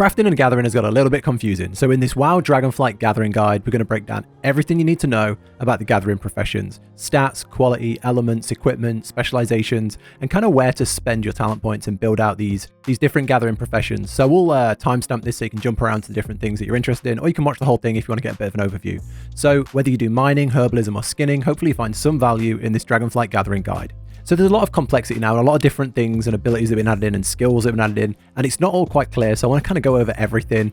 Crafting and gathering has got a little bit confusing, so in this WoW Dragonflight gathering guide, we're going to break down everything you need to know about the gathering professions, stats, quality, elements, equipment, specializations, and kind of where to spend your talent points and build out these different gathering professions. So we'll timestamp this so you can jump around to the different things that you're interested in, or you can watch the whole thing if you want to get a bit of an overview. So whether you do mining, herbalism, or skinning, hopefully you find some value in this Dragonflight gathering guide. So there's a lot of complexity now, and a lot of different things and abilities that have been added in and skills that have been added in, and it's not all quite clear. So I want to kind of go over everything,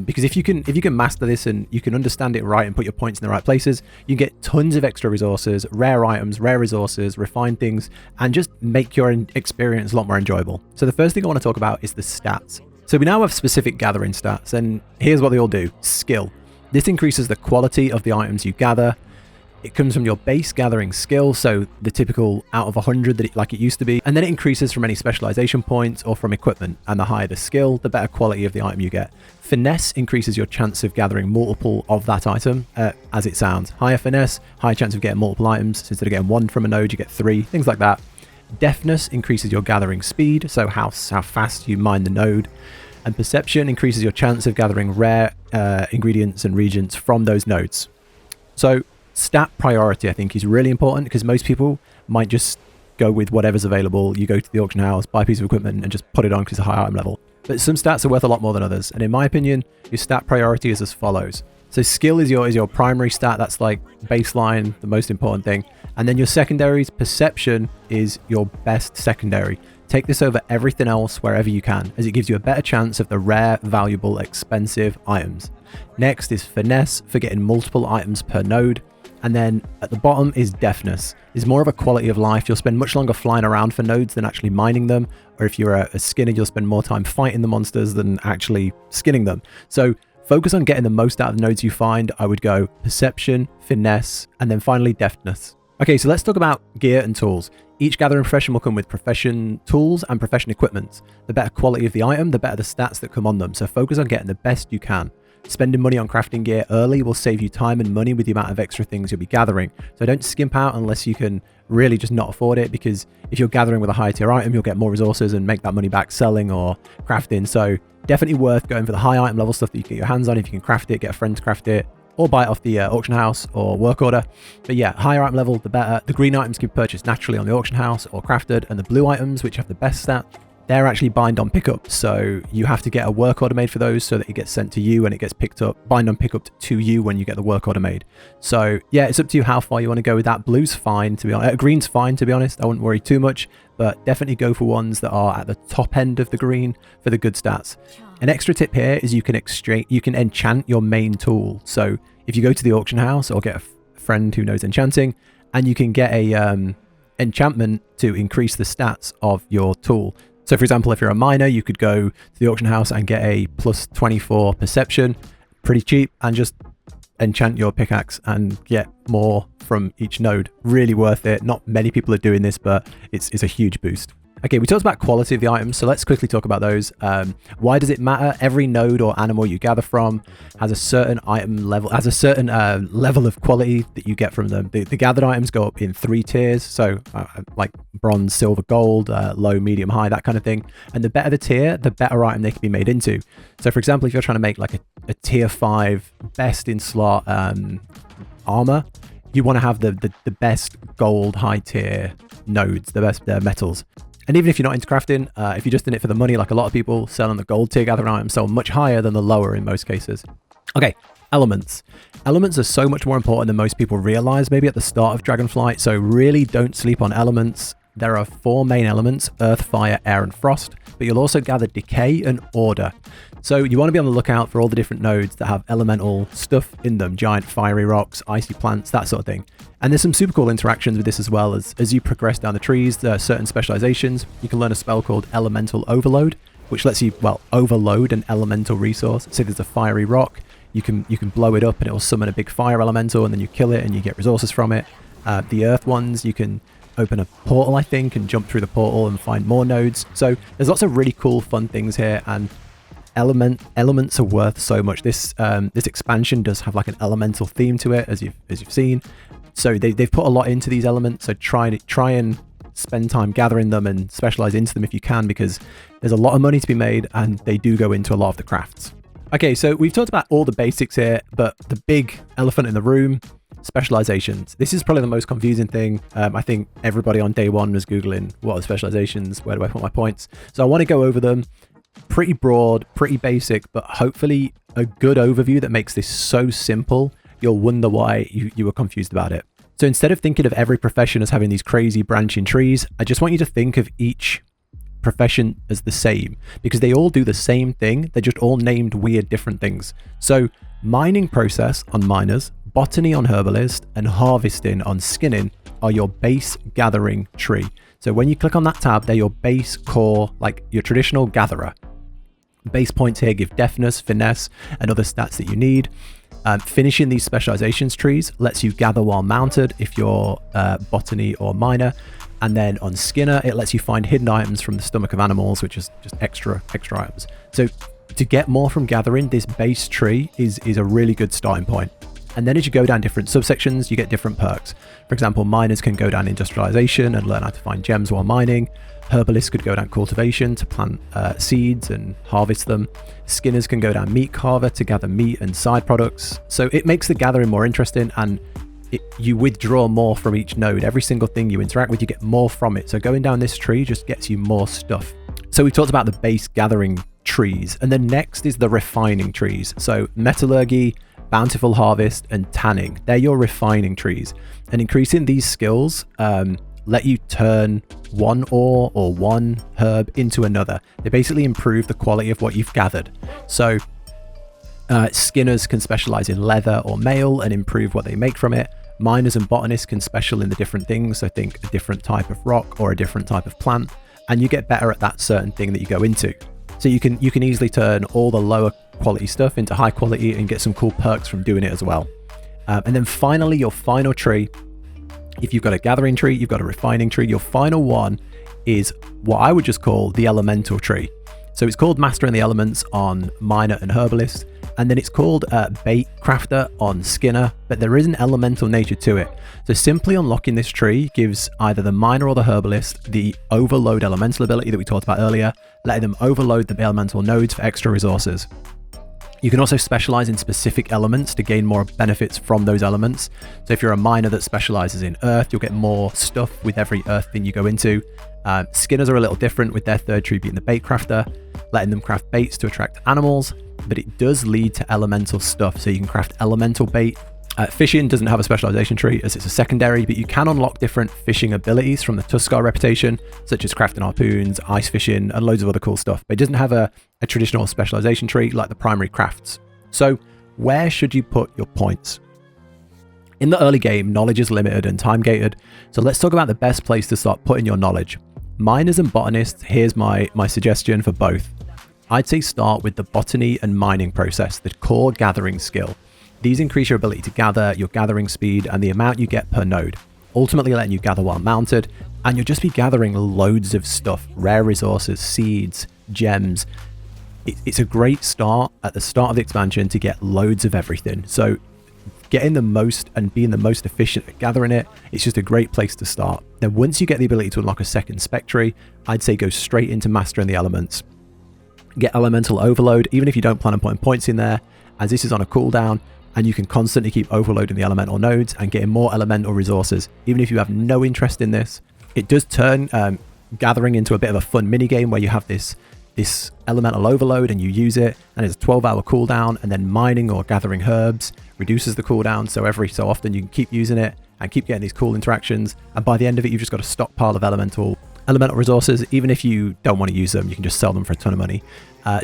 because if you can master this and you can understand it right and put your points in the right places, you get tons of extra resources, rare items, rare resources, refine things, and just make your experience a lot more enjoyable. So the first thing I want to talk about is the stats. So we now have specific gathering stats, and here's what they all do. Skill. This increases the quality of the items you gather. It comes from your base gathering skill, so the typical out of 100 like it used to be, and then it increases from any specialization points or from equipment, and the higher the skill, the better quality of the item you get. Finesse increases your chance of gathering multiple of that item, as it sounds. Higher finesse, higher chance of getting multiple items, so instead of getting one from a node, you get 3, things like that. Deftness increases your gathering speed, so how fast you mine the node. And perception increases your chance of gathering rare ingredients and reagents from those nodes. So stat priority, I think, is really important, because most people might just go with whatever's available. You go to the auction house, buy a piece of equipment, and just put it on because it's a high item level. But some stats are worth a lot more than others, and in my opinion, your stat priority is as follows. So skill is your primary stat. That's like baseline, the most important thing. And then your secondaries, perception is your best secondary. Take this over everything else wherever you can, as it gives you a better chance of the rare, valuable, expensive items. Next is finesse for getting multiple items per node. And then at the bottom is deftness. It's more of a quality of life. You'll spend much longer flying around for nodes than actually mining them. Or if you're a skinner, you'll spend more time fighting the monsters than actually skinning them. So focus on getting the most out of the nodes you find. I would go perception, finesse, and then finally deftness. Okay, so let's talk about gear and tools. Each gathering profession will come with profession tools and profession equipment. The better quality of the item, the better the stats that come on them. So focus on getting the best you can. Spending money on crafting gear early will save you time and money with the amount of extra things you'll be gathering. So don't skimp out unless you can really just not afford it, because if you're gathering with a high tier item, you'll get more resources and make that money back selling or crafting. So definitely worth going for the high item level stuff that you can get your hands on. If you can craft it, get a friend to craft it, or buy it off the auction house or work order. But yeah, higher item level, the better. The green items can be purchased naturally on the auction house or crafted, and the blue items, which have the best stat, they're actually bind on pickup. So you have to get a work order made for those so that it gets sent to you and it gets picked up, bind on pickup to you when you get the work order made. So yeah, it's up to you how far you want to go with that. Blue's fine, to be honest. Green's fine, to be honest. I wouldn't worry too much, but definitely go for ones that are at the top end of the green for the good stats. An extra tip here is you can enchant your main tool. So if you go to the auction house or get a friend who knows enchanting, and you can get a enchantment to increase the stats of your tool. So for example, if you're a miner, you could go to the auction house and get a plus 24 perception, pretty cheap, and just enchant your pickaxe and get more from each node. Really worth it. Not many people are doing this, but it's a huge boost. Okay, we talked about quality of the items, so let's quickly talk about those. Why does it matter? Every node or animal you gather from has a certain item level, has a certain level of quality that you get from them. The gathered items go up in 3 tiers, so like bronze, silver, gold, low, medium, high, that kind of thing. And the better the tier, the better item they can be made into. So for example, if you're trying to make like a tier 5 best in slot armor, you want to have the best gold high tier nodes, the best metals. And even if you're not into crafting, if you're just in it for the money, like a lot of people, selling the gold tier gathering items sell much higher than the lower in most cases. Okay, elements. Elements are so much more important than most people realize, maybe at the start of Dragonflight, so really don't sleep on elements. There are 4 main elements: earth, fire, air, and frost, but you'll also gather decay and order. So you want to be on the lookout for all the different nodes that have elemental stuff in them, giant fiery rocks, icy plants, that sort of thing. And there's some super cool interactions with this as well. As you progress down the trees, there are certain specializations. You can learn a spell called Elemental Overload, which lets you, well, overload an elemental resource. So there's a fiery rock, you can blow it up and it will summon a big fire elemental, and then you kill it and you get resources from it. The earth ones, you can open a portal, I think, and jump through the portal and find more nodes. So there's lots of really cool, fun things here, and elements are worth so much. This expansion does have like an elemental theme to it, as you've seen. So they've put a lot into these elements. So try and spend time gathering them and specialize into them if you can, because there's a lot of money to be made and they do go into a lot of the crafts. Okay, so we've talked about all the basics here, but the big elephant in the room, specializations. This is probably the most confusing thing. I think everybody on day one was Googling, what are specializations? Where do I put my points? So I want to go over them. Pretty broad, pretty basic, but hopefully a good overview that makes this so simple, you'll wonder why you were confused about it. So instead of thinking of every profession as having these crazy branching trees, I just want you to think of each profession as the same, because they all do the same thing. They're just all named weird different things. So mining process on miners, botany on herbalist, and harvesting on skinning are your base gathering tree. So when you click on that tab, they're your base core, like your traditional gatherer. Base points here give deftness, finesse, and other stats that you need. Finishing these specializations trees lets you gather while mounted if you're botany or miner. And then on Skinner, it lets you find hidden items from the stomach of animals, which is just extra items. So to get more from gathering, this base tree is a really good starting point. And then as you go down different subsections, you get different perks. For example, miners can go down industrialization and learn how to find gems while mining. Herbalists could go down cultivation to plant seeds and harvest them. Skinners can go down meat carver to gather meat and side products. So it makes the gathering more interesting, and you withdraw more from each node. Every single thing you interact with, you get more from it. So going down this tree just gets you more stuff. So we talked about the base gathering trees, and then next is the refining trees. So metallurgy, bountiful harvest, and tanning, they're your refining trees. And increasing these skills let you turn one ore or one herb into another. They basically improve the quality of what you've gathered. So skinners can specialize in leather or mail and improve what they make from it. Miners and botanists can special in the different things. So think a different type of rock or a different type of plant, and you get better at that certain thing that you go into. So you can easily turn all the lower quality stuff into high quality and get some cool perks from doing it as well. And then finally, your final tree, if you've got a gathering tree, you've got a refining tree, your final one is what I would just call the elemental tree. So it's called Mastering the Elements on Miner and Herbalist, and then it's called Bait Crafter on Skinner, but there is an elemental nature to it. So simply unlocking this tree gives either the Miner or the Herbalist the Overload Elemental ability that we talked about earlier, letting them overload the elemental nodes for extra resources. You can also specialize in specific elements to gain more benefits from those elements. So if you're a miner that specializes in earth, you'll get more stuff with every earth thing you go into. Skinners are a little different, with their third tree being the bait crafter, letting them craft baits to attract animals, but it does lead to elemental stuff. So you can craft elemental bait. Fishing doesn't have a specialization tree as it's a secondary, but you can unlock different fishing abilities from the Tuskar reputation, such as crafting harpoons, ice fishing, and loads of other cool stuff. But it doesn't have a traditional specialization tree like the primary crafts. So where should you put your points? In the early game, knowledge is limited and time gated. So let's talk about the best place to start putting your knowledge. Miners and botanists, here's my suggestion for both. I'd say start with the botany and mining process, the core gathering skill. These increase your ability to gather, your gathering speed, and the amount you get per node, ultimately letting you gather while mounted, and you'll just be gathering loads of stuff, rare resources, seeds, gems. It's a great start at the start of the expansion to get loads of everything. So getting the most and being the most efficient at gathering it, it's just a great place to start. Then once you get the ability to unlock a second spec tree, I'd say go straight into mastering the elements. Get elemental overload, even if you don't plan on putting points in there, as this is on a cooldown, and you can constantly keep overloading the elemental nodes and getting more elemental resources. Even if you have no interest in this, it does turn gathering into a bit of a fun mini game where you have this elemental overload and you use it, and it's a 12-hour cooldown, and then mining or gathering herbs reduces the cooldown, so every so often you can keep using it and keep getting these cool interactions, and by the end of it you've just got a stockpile of elemental resources. Even if you don't want to use them, you can just sell them for a ton of money.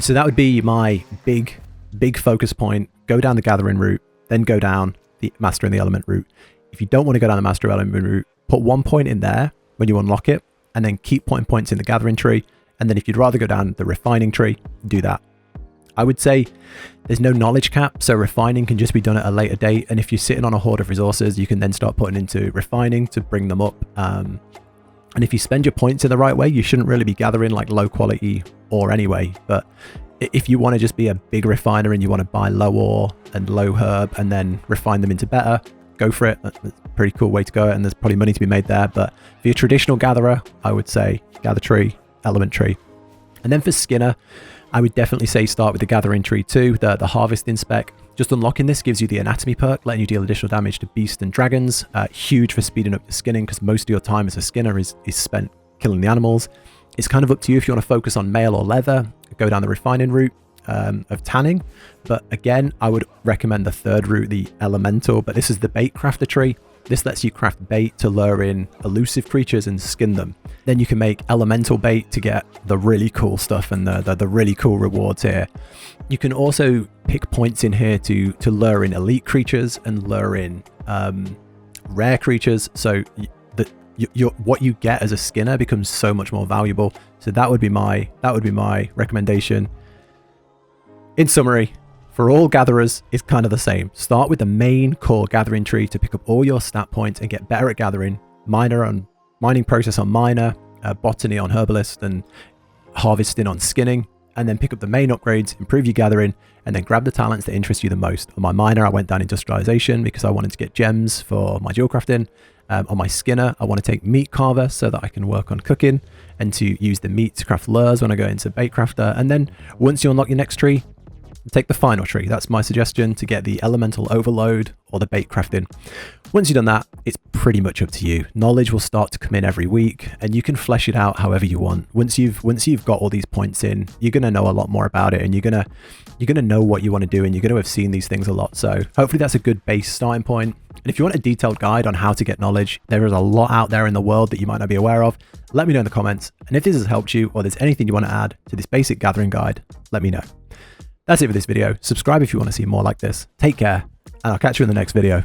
So that would be my big focus point. Go down the gathering route, then go down the mastering the element route. If you don't want to go down the master element route, put 1 point in there when you unlock it, and then keep putting points in the gathering tree. And then if you'd rather go down the refining tree, do that. I would say there's no knowledge cap, so refining can just be done at a later date. And if you're sitting on a hoard of resources, you can then start putting into refining to bring them up. And if you spend your points in the right way, you shouldn't really be gathering like low quality ore anyway. But if you want to just be a big refiner and you want to buy low ore and low herb and then refine them into better, go for it. That's a pretty cool way to go, and there's probably money to be made there. But for your traditional gatherer, I would say gather tree, element tree. And then for Skinner, I would definitely say start with the gathering tree too, the harvesting spec. Just unlocking this gives you the anatomy perk, letting you deal additional damage to beasts and dragons. Huge for speeding up your skinning, because most of your time as a skinner is spent killing the animals. It's kind of up to you if you want to focus on mail or leather, go down the refining route of tanning. But again, I would recommend the third route, the elemental, but this is the bait crafter tree. This lets you craft bait to lure in elusive creatures and skin them. Then you can make elemental bait to get the really cool stuff and the really cool rewards here. You can also pick points in here to lure in elite creatures and lure in rare creatures. So what you get as a skinner becomes so much more valuable. So that would be my recommendation. In summary, for all gatherers, it's kind of the same. Start with the main core gathering tree to pick up all your stat points and get better at gathering. Mining process on miner, botany on herbalist, and harvesting on skinning. And then pick up the main upgrades, improve your gathering, and then grab the talents that interest you the most. On my miner, I went down industrialization because I wanted to get gems for my jewel crafting. On my skinner, I want to take meat carver so that I can work on cooking and to use the meat to craft lures when I go into bait crafter. And then once you unlock your next tree, take the final tree. That's my suggestion, to get the elemental overload or the bait crafting. Once you've done that, it's pretty much up to you. Knowledge will start to come in every week, and you can flesh it out however you want. Once you've got all these points in, you're gonna know a lot more about it, and you're gonna know what you want to do, and you're gonna have seen these things a lot. So hopefully that's a good base starting point. And if you want a detailed guide on how to get knowledge, there is a lot out there in the world that you might not be aware of. Let me know in the comments, and if this has helped you or there's anything you want to add to this basic gathering guide, let me know. That's it for this video. Subscribe if you want to see more like this. Take care, and I'll catch you in the next video.